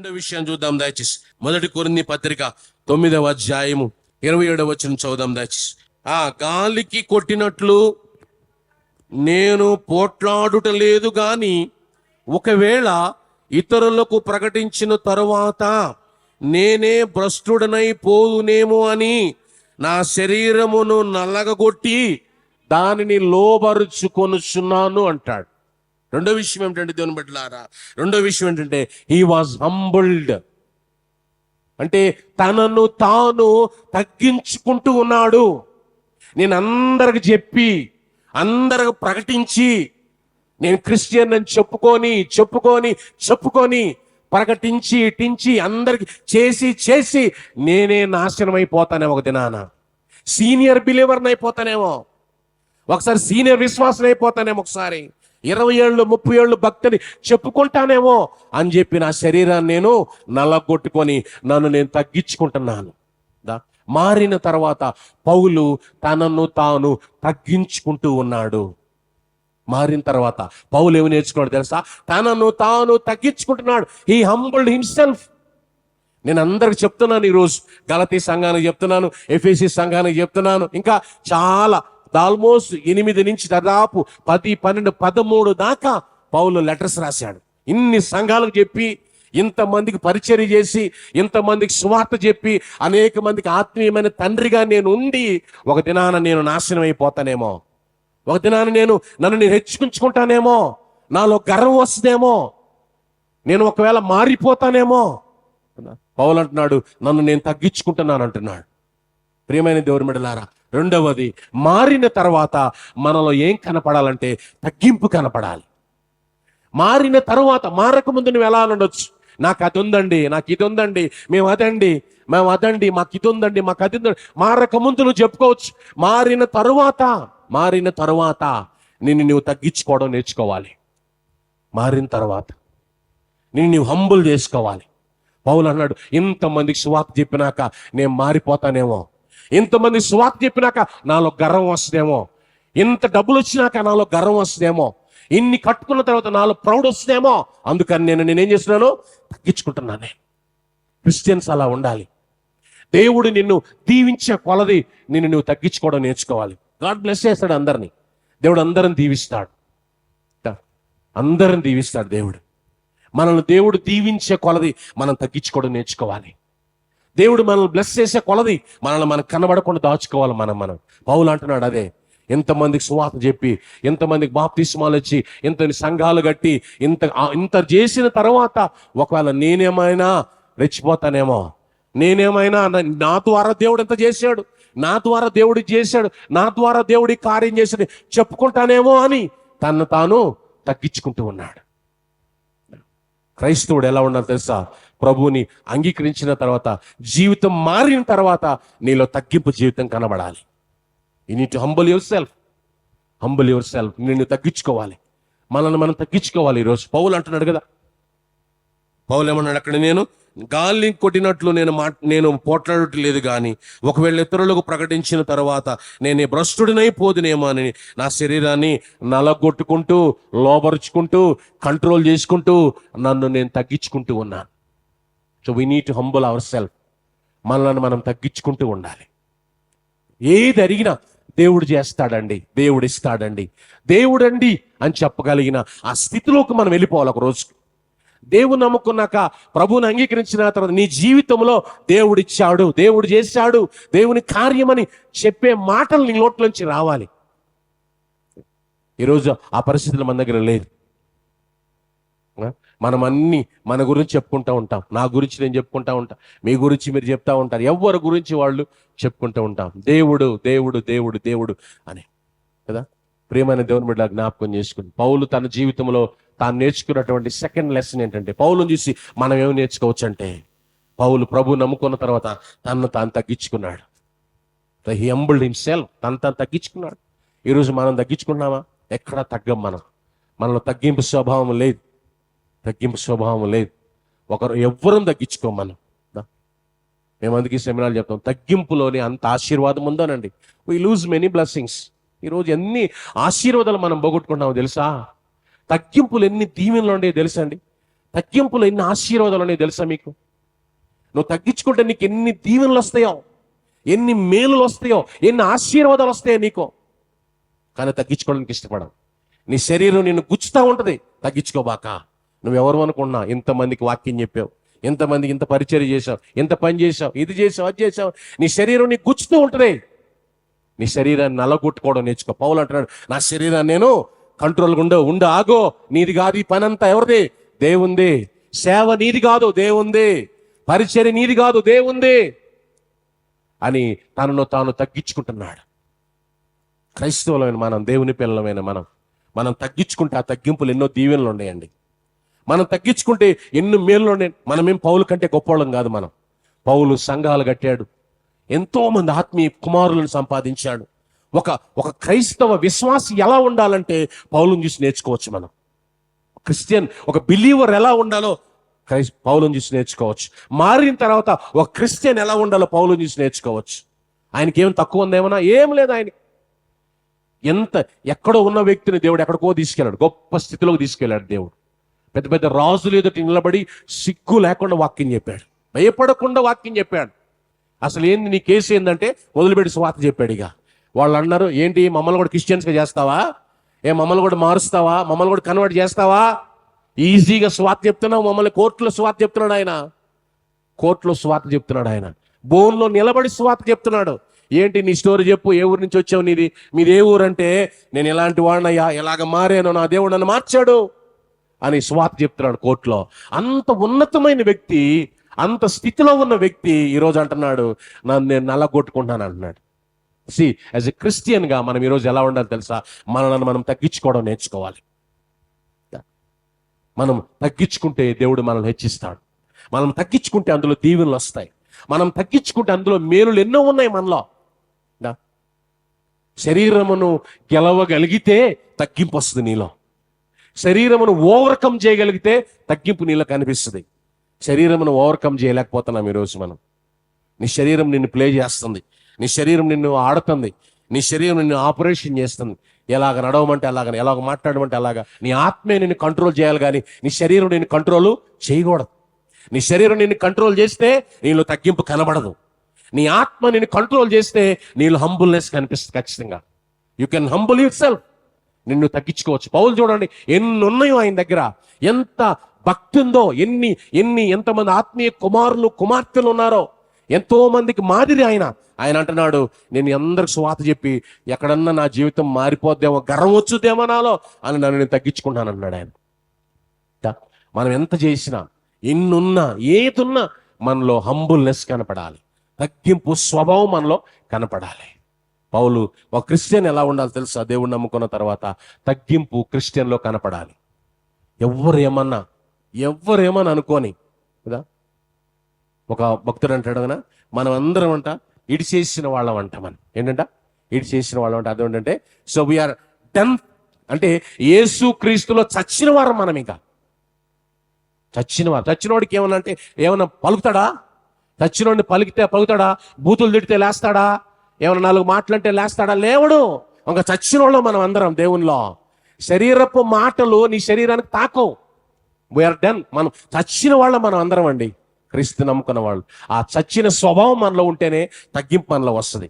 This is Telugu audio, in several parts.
రెండో విషయం చూద్దాం దయచేసి. 1 కొరింథీ పత్రిక 9వ అధ్యాయము 27వ వచనం చదువుదాం దయచేసి. గాలికి కొట్టినట్లు నేను పోట్లాడుట లేదు గాని, ఒకవేళ ఇతరులకు ప్రకటించిన తరువాత నేనే భ్రష్టుడనై పోదునేమో అని నా శరీరమును నల్లగొట్టి దానిని లోబరుచుకొనుచున్నాను అంటాడు. రెండో విషయం ఏమిటంటే దేవుని బిడ్డలారా, రెండో విషయం ఏంటంటే హీ వాజ్ హంబుల్డ్. అంటే తనను తాను తగ్గించుకుంటూ ఉన్నాడు. నేను అందరికి చెప్పి అందరికి ప్రకటించి నేను క్రిస్టియన్ అని చెప్పుకొని ప్రకటించి అందరికి చేసి నేనే నాశనం అయిపోతానేమో. ఒక దినాన సీనియర్ బిలీవర్ని అయిపోతానేమో, ఒకసారి సీనియర్ విశ్వాసం అయిపోతానేమో, ఒకసారి 20 ఏళ్ళు 30 ఏళ్ళు భక్తిని చెప్పుకుంటానేమో అని చెప్పి నా శరీరాన్ని నేను నల్లగొట్టుకొని నన్ను నేను తగ్గించుకుంటున్నాను. మారిన తర్వాత పౌలు తనను తాను తగ్గించుకుంటూ ఉన్నాడు. మారిన తర్వాత పౌలు ఏమి నేర్చుకున్నాడు తెలుసా? తనను తాను తగ్గించుకుంటున్నాడు. He humbled himself. నేను అందరికి చెప్తున్నాను, ఈరోజు గలతీ సంఘానికి చెప్తున్నాను, ఎఫెసీ సంఘానికి చెప్తున్నాను, ఇంకా చాలా ఆల్మోస్ట్ 8 నుంచి దాదాపు 10, 12, 13 దాకా పౌలు లెటర్స్ రాశాడు. ఇన్ని సంఘాలకు చెప్పి, ఇంతమందికి పరిచర్య చేసి, ఇంతమందికి సువార్త చెప్పి, అనేక మందికి ఆత్మీయమైన తండ్రిగా నేను ఉండి, ఒక దినాన నేను నాశనం అయిపోతానేమో, ఒక దినాన నన్ను నేను హెచ్చుకుంటానేమో, నాలో గర్వం వస్తుందేమో, నేను ఒకవేళ మారిపోతానేమో. పౌలు అంటున్నాడు నన్ను నేను తగ్గించుకుంటున్నాను అంటున్నాడు. ప్రియమైన దేవుని బిడ్డలారా, రెండవది, మారిన తర్వాత మనలో ఏం కనపడాలంటే తగ్గింపు కనపడాలి. మారిన తర్వాత, మారకముందు నువ్వు ఎలా ఉండొచ్చు? నాకు అది ఉందండి, నాకు ఇది ఉందండి, మేము అదండి, మాకు ఇది ఉందండి, మాకు అది ఉందండి. మారకముందు నువ్వు చెప్పుకోవచ్చు. మారిన తరువాత నిన్ను నువ్వు తగ్గించుకోవడం నేర్చుకోవాలి. మారిన తర్వాత నిన్ను హంబుల్ చేసుకోవాలి. పౌలు అన్నాడు, ఇంతమందికి సువార్త చెప్పినాక నేను మారిపోతానేమో, ఇంతమంది సువార్త చెప్పినాక నాలో గర్వం వస్తుందేమో, ఇంత డబ్బులు వచ్చినాక నాలో గర్వం వస్తుందేమో, ఇన్ని కట్టుకున్న తర్వాత నాలో ప్రౌడ్ వస్తుందేమో, అందుకని నేనేం చేస్తున్నాను? తగ్గించుకుంటున్నానే. క్రిస్టియన్స్ అలా ఉండాలి. దేవుడు నిన్ను దీవించే కొలది నువ్వు తగ్గించుకోవడం నేర్చుకోవాలి. గాడ్ బ్లెస్ చేస్తాడు అందరినీ. దేవుడు అందరిని దీవిస్తాడు. మనల్ని దేవుడు దీవించే కొలది మనం తగ్గించుకోవడం నేర్చుకోవాలి. దేవుడు మనల్ని బ్లెస్ చేసే కొలది మనకు కనబడకుండా దాచుకోవాలి. మనం పౌలు అంటున్నాడు అదే. ఎంతమందికి సువార్త చెప్పి, ఎంతమందికి బాప్తిస్మాలు ఇచ్చి, ఇంత సంఘాలు కట్టి, ఇంత చేసిన తర్వాత ఒకవేళ నేనేమైనా రెచ్చిపోతానేమో, నా ద్వారా దేవుడు ఎంత చేశాడు, నా ద్వారా దేవుడికి చేశాడు, నా ద్వారా దేవుడి కార్యం చేశాడు చెప్పుకుంటానేమో అని తను తాను తగ్గించుకుంటూ ఉన్నాడు. క్రైస్తవుడు ఎలా ఉన్నారు తెలుసా? ప్రభువుని అంగీకరించిన తర్వాత, జీవితం మారిన తర్వాత నీలో తగ్గింపు జీవితం కనబడాలి. You need to humble your self. నిన్ను తగ్గించుకోవాలి, మనల్ని మనం తగ్గించుకోవాలి. ఈరోజు పౌలు అంటున్నాడు కదా, పౌలు ఏమన్నాడు అక్కడ? నేను గాలిని కొట్టినట్లు నేను పోట్లాడటం లేదు కానీ, ఒకవేళ ఇతరులకు ప్రకటించిన తర్వాత నేను భ్రష్టుడినైపోదునేమో అని నా శరీరాన్ని నలగొట్టుకుంటూ, లోబరుచుకుంటూ, కంట్రోల్ చేసుకుంటూ నన్ను నేను తగ్గించుకుంటూ ఉన్నాను. So we need to humble our self. మనల్ని మనం తగ్గించుకుంటూ ఉండాలి. ఏది అడిగినా దేవుడు చేస్తాడండి, దేవుడు ఇస్తాడండి, దేవుడండి అని చెప్పగలిగిన ఆ స్థితిలోకి మనం వెళ్ళిపోవాలి. ఒక రోజు దేవుడు నమ్ముకున్నాక, ప్రభువుని అంగీకరించిన తర్వాత నీ జీవితంలో దేవుడిచ్చాడు, దేవుడు చేశాడు, దేవుని కార్యమని చెప్పే మాటలు నీ నోట్లోంచి రావాలి. ఈరోజు ఆ పరిస్థితులు మన దగ్గర లేదు. మనం అన్ని మన గురించి చెప్పుకుంటూ ఉంటాం. నా గురించి నేను చెప్పుకుంటూ ఉంటా, మీ గురించి మీరు చెప్తా ఉంటారు, ఎవరి గురించి వాళ్ళు చెప్పుకుంటూ ఉంటాం. దేవుడు దేవుడు దేవుడు దేవుడు అని కదా. ప్రియమైన దేవుని బిడ్డ జ్ఞాపకం చేసుకుని, పౌలు తన జీవితంలో తాను నేర్చుకున్నటువంటి సెకండ్ లెసన్ ఏంటంటే, పౌలుని చూసి మనం ఏమి నేర్చుకోవచ్చు అంటే, పౌలు ప్రభు నమ్ముకున్న తర్వాత తను తాను తగ్గించుకున్నాడు. He humbled himself. తను తగ్గించుకున్నాడు. ఈరోజు మనం తగ్గించుకున్నామా? ఎక్కడా తగ్గం. మనలో తగ్గింపు స్వభావం లేదు. ఒకరు ఎవ్వరం తగ్గించుకోం. మేము అందుకే సెమినార్లు చెప్తాం, తగ్గింపులోనే అంత ఆశీర్వాదం ఉందోనండి. We lose many blessings. ఈరోజు ఎన్ని ఆశీర్వాదాలు మనం పోగొట్టుకుంటామో తెలుసా? తగ్గింపులు ఎన్ని దీవెనలు ఉండేవి తెలుసా అండి? తగ్గింపులో ఎన్ని ఆశీర్వాదాలు ఉన్నాయో తెలుసా మీకు? నువ్వు తగ్గించుకుంటే నీకు ఎన్ని దీవెనలు వస్తాయో, ఎన్ని మేలులు వస్తాయో, ఎన్ని ఆశీర్వాదాలు వస్తాయో నీకు. కానీ తగ్గించుకోవడానికి ఇష్టపడవు. నీ శరీరం నిన్ను గుచ్చుతా ఉంటుంది. తగ్గించుకోబాక. నువ్వెవరు అనుకున్నా, ఇంతమందికి వాక్యం చెప్పావు, ఎంతమందికి ఇంత పరిచర్య చేసావు, ఎంత పని చేసావు, ఇది చేసావు, అది చేసావు, నీ శరీరం నీకు గుచ్చుతూ ఉంటుంది. నీ శరీరాన్ని నల్లగొట్టుకోవడం నేర్చుకో. పౌలు అంటున్నాడు, నా శరీరాన్ని నేను కంట్రోల్గా ఉండు ఆగో, నీది కాదు ఈ పని అంతా, ఎవరిది? దేవుంది. సేవ నీది కాదు, దేవుంది. పరిచర్య నీది కాదు, దేవుంది అని తనను తాను తగ్గించుకుంటున్నాడు. క్రైస్తవులమైన మనం, దేవుని పిల్లలమైన మనం తగ్గించుకుంటే ఆ తగ్గింపులు ఎన్నో దీవెనలు ఉన్నాయండి. మనం తగ్గించుకుంటే ఎన్నో మేలు ఉన్నాయి. మనమేం పౌలు కంటే గొప్పవాళ్ళం కాదు. పౌలు సంఘాలు కట్టాడు, ఎంతో మంది ఆత్మీయ కుమారులను సంపాదించాడు. ఒక క్రైస్తవ విశ్వాసి ఎలా ఉండాలంటే పౌలుని చూసి నేర్చుకోవచ్చు. మనం క్రిస్టియన్, ఒక బిలీవర్ ఎలా ఉండాలో పౌలుని చూసి నేర్చుకోవచ్చు. మారిన తర్వాత ఒక క్రిస్టియన్ ఎలా ఉండాలో పౌలుని చూసి నేర్చుకోవచ్చు. ఆయనకి ఏం తక్కువ ఉందేమన్నా? ఏం లేదు. ఆయన ఎక్కడో ఉన్న వ్యక్తిని దేవుడు ఎక్కడికో తీసుకెళ్ళాడు, గొప్ప స్థితిలోకి తీసుకెళ్ళాడు దేవుడు. పెద్ద పెద్ద రాజులు ఎదుటి నిలబడి సిగ్గు లేకుండా వాక్యం చెప్పాడు, భయపడకుండా వాక్యం చెప్పాడు. అసలు ఏంది నీ కేసు ఏంటంటే మొదలుపెట్టి స్వార్థ చెప్పాడు. ఇక వాళ్ళు అన్నారు, ఏంటి మమ్మల్ని కూడా క్రిస్టియన్స్గా చేస్తావా? మమ్మల్ని కూడా మారుస్తావా? మమ్మల్ని కూడా కన్వర్ట్ చేస్తావా? ఈజీగా స్వార్థ చెప్తున్నావు. మమ్మల్ని కోర్టులో స్వార్థ చెప్తున్నాడు ఆయన. కోర్టులో స్వార్థ చెప్తున్నాడు ఆయన. బోన్లో నిలబడి స్వార్థ చెప్తున్నాడు. ఏంటి నీ స్టోరీ చెప్పు, ఏ ఊరు నుంచి వచ్చావు, మీది ఏ ఊరు అంటే, నేను ఎలాంటి వాడినయ్యా, ఎలాగ మారానో, నా దేవుడు నన్ను మార్చాడు అని స్వార్థ చెప్తున్నాడు కోర్టులో. అంత ఉన్నతమైన వ్యక్తి, అంత స్థితిలో ఉన్న వ్యక్తి ఈరోజు అంటున్నాడు, నేను నల్లగొట్టుకుంటాను అంటున్నాడు. యాజ్ ఎ క్రిస్టియన్గా మనం ఈరోజు ఎలా ఉండాలి తెలుసా? మనల్ని మనం తగ్గించుకోవడం నేర్చుకోవాలి. మనం తగ్గించుకుంటే దేవుడు మనల్ని హెచ్చిస్తాడు. మనం తగ్గించుకుంటే అందులో దీవెనలు వస్తాయి. మనం తగ్గించుకుంటే అందులో మేలులు ఎన్నో ఉన్నాయి మనలో. శరీరమును గెలవగలిగితే తగ్గింపు వస్తుంది నీలో. శరీరమును ఓవర్కమ్ చేయగలిగితే తగ్గింపు నీలో కనిపిస్తుంది. శరీరమును ఓవర్కమ్ చేయలేకపోతున్నాం ఈరోజు మనం. నీ శరీరం నిన్ను ప్లే చేస్తుంది, నీ శరీరం నిన్ను ఆడుతుంది, నీ శరీరం నిన్ను ఆపరేషన్ చేస్తుంది. ఎలాగ నడవమంటే అలాగ, ఎలాగ మాట్లాడమంటే అలాగా. నీ ఆత్మే నిన్ను కంట్రోల్ చేయాలి, కానీ నీ శరీరం నిన్ను కంట్రోల్ చేయకూడదు. నీ శరీరం నిన్ను కంట్రోల్ చేస్తే నీలో తగ్గింపు కనబడదు. నీ ఆత్మ నిన్ను కంట్రోల్ చేస్తే నీలో హంబుల్నెస్ కనిపిస్తుంది. ఖచ్చితంగా you can humble your self. నిన్ను తగ్గించుకోవచ్చు. పౌలు చూడండి, ఎన్ని ఉన్నాయో ఆయన దగ్గర, ఎంత భక్తి ఉందో, ఎంతమంది ఆత్మీయ కుమారులు కుమార్తెలు ఉన్నారో, ఎంతో మందికి మాదిరి ఆయన అంటున్నాడు, నేను అందరికి స్వార్థ చెప్పి ఎక్కడన్నా నా జీవితం మారిపోద్దేమో, గర్వం వచ్చుద్దేమో నాలో అని నన్ను నేను తగ్గించుకుంటాను అన్నాడు ఆయన. మనం ఎంత చేసినా, ఎన్నున్నా, ఏదున్నా మనలో హంబుల్నెస్ కనపడాలి, తగ్గింపు స్వభావం మనలో కనపడాలి. పౌలు ఒక క్రిస్టియన్ ఎలా ఉండాలి తెలుసా? దేవుణ్ణి నమ్ముకున్న తర్వాత తగ్గింపు క్రిస్టియన్లో కనపడాలి. ఎవరేమన్నా అనుకోని కదా. ఒక భక్తుడు అంటాడు కదా, మనం అందరం అంట ఇడిచేసిన వాళ్ళం అంట. మనం ఏంటంట? ఇడిచేసిన వాళ్ళం అంట. అదేంటంటే, సో వీఆర్ డన్ అంటే యేసు క్రీస్తులో చచ్చిన వారం మనం. ఇంకా చచ్చినవాడికి ఏమన్నా అంటే ఏమన్నా పలుకుతాడా? చచ్చినోడిని పలుకుతాడా? బూతులు తిడితే లేస్తాడా? ఏమన్నా 4 మాటలంటే లేస్తాడా? లేవడు. ఇంకా చచ్చిన వాళ్ళం మనం అందరం దేవునిలో. శరీరపు మాటలు నీ శరీరానికి తాకవు. We are done. మనం చచ్చిన వాళ్ళం మనం అందరం అండి, క్రీస్తు నమ్ముకున్న వాళ్ళు. ఆ చచ్చిన స్వభావం మనలో ఉంటేనే తగ్గింపు మనలో వస్తుంది.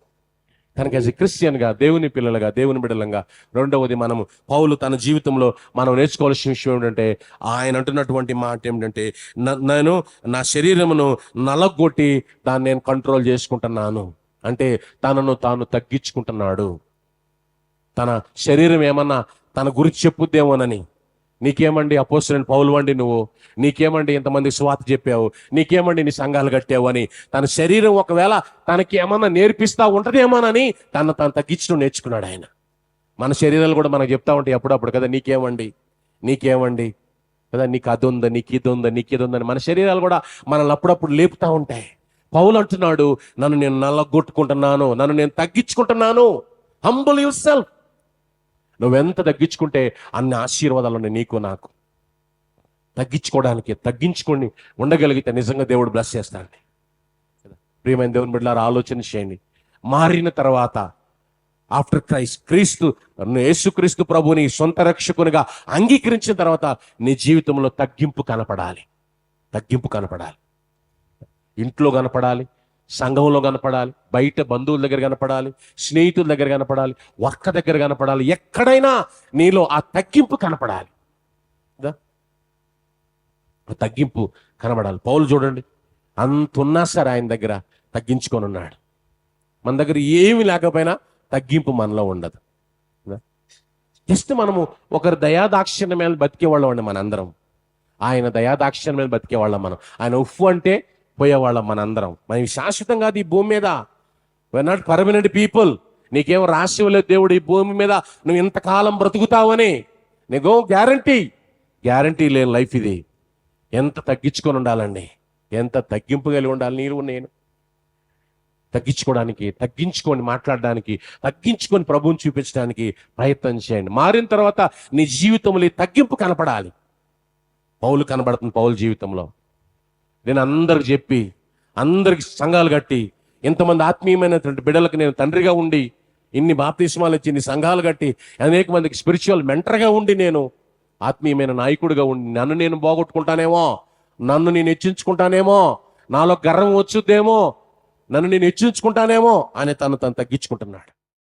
కనుక యాజ్ ఎ క్రిస్టియన్గా, దేవుని పిల్లలుగా, దేవుని బిడ్డలంగా, రెండవది మనము పౌలు తన జీవితంలో మనం నేర్చుకోవాల్సిన విషయం ఏంటంటే, ఆయన అంటున్నటువంటి మాట ఏమిటంటే, నేను నా శరీరమును నలగొట్టి దాన్ని నేను కంట్రోల్ చేసుకుంటున్నాను అంటే తనను తాను తగ్గించుకుంటున్నాడు. తన శరీరం ఏమన్నా తన గురించి చెప్పుద్దేమోనని. నీకేమండి అపోస్తలుడైన పౌలు అండి నువ్వు, నీకేమండి ఇంతమంది సువార్త చెప్పావు, నీకేమండి నీ సంఘాలు కట్టావు అని తన శరీరం ఒకవేళ తనకి ఏమన్నా నేర్పిస్తా ఉంటదేమోనని తను తగ్గించడం నేర్చుకున్నాడు ఆయన. మన శరీరాలు కూడా మనకు చెప్తా ఉంటాయి అప్పుడప్పుడు కదా, నీకేమండి కదా, నీకు అది ఉందా, నీకు ఇది ఉందా, నీకు ఇది ఉందని మన శరీరాలు కూడా మనల్ని అప్పుడప్పుడు లేపుతా ఉంటాయి. పౌలు అంటున్నాడు, నన్ను నేను నల్లగొట్టుకుంటున్నాను, నన్ను నేను తగ్గించుకుంటున్నాను. Humble your self. నువ్వెంత తగ్గించుకుంటే అన్ని ఆశీర్వాదాలు ఉన్నాయి నీకు నాకు. తగ్గించుకొని ఉండగలిగితే నిజంగా దేవుడు బ్లెస్ చేస్తాడండి. ప్రియమైన దేవుని బిడ్డలారా, ఆలోచన చేయండి. మారిన తర్వాత ఆఫ్టర్ క్రీస్తు యేసుక్రీస్తు ప్రభుని సొంత రక్షకునిగా అంగీకరించిన తర్వాత నీ జీవితంలో తగ్గింపు కనపడాలి. తగ్గింపు కనపడాలి. ఇంట్లో కనపడాలి, సంఘంలో కనపడాలి, బయట బంధువుల దగ్గర కనపడాలి, స్నేహితుల దగ్గర కనపడాలి, వర్క దగ్గర కనపడాలి. ఎక్కడైనా నీలో ఆ తగ్గింపు కనపడాలి. ఆ తగ్గింపు కనబడాలి. పౌలు చూడండి, అంతున్నా సరే ఆయన దగ్గర తగ్గించుకొని ఉన్నాడు. మన దగ్గర ఏమి లేకపోయినా తగ్గింపు మనలో ఉండదు. జస్ట్ మనము ఒకరి దయాదాక్షిణ్యం మీద బతికేవాళ్ళం అండి మనందరం. ఆయన దయాదాక్షిణ్యం మీద బతికేవాళ్ళం మనం. ఆయన ఉఫ్ఫు అంటే పోయేవాళ్ళం మనందరం. మనం శాశ్వతం కాదు ఈ భూమి మీద. we're not permanent people. నీకేమో రాసి ఇవ్వలేదు దేవుడు ఈ భూమి మీద నువ్వు ఇంతకాలం బ్రతుకుతావని. నీకు గ్యారంటీ లేని లైఫ్ ఇది. ఎంత తగ్గించుకొని ఉండాలండి, ఎంత తగ్గింపు కలిగి ఉండాలి. నేను తగ్గించుకొని మాట్లాడడానికి, తగ్గించుకొని ప్రభువుని చూపించడానికి ప్రయత్నం చేయండి. మారిన తర్వాత నీ జీవితంలో ఈ తగ్గింపు కనపడాలి. పౌలు కనబడుతుంది. పౌలు జీవితంలో నేను అందరికి చెప్పి, అందరికి సంఘాలు కట్టి, ఇంతమంది ఆత్మీయమైనటువంటి బిడ్డలకు నేను తండ్రిగా ఉండి, ఇన్ని బాప్తిస్మాలు ఇచ్చి, ఇన్ని సంఘాలు కట్టి, అనేక మందికి స్పిరిచువల్ మెంటర్గా ఉండి, నేను ఆత్మీయమైన నాయకుడిగా ఉండి, నన్ను నేను పోగొట్టుకుంటానేమో, నన్ను నేను హెచ్చించుకుంటానేమో, నాలో గర్వం వచ్చుద్దేమో, నన్ను నేను హెచ్చించుకుంటానేమో అని తను తగ్గించుకుంటున్నాడు.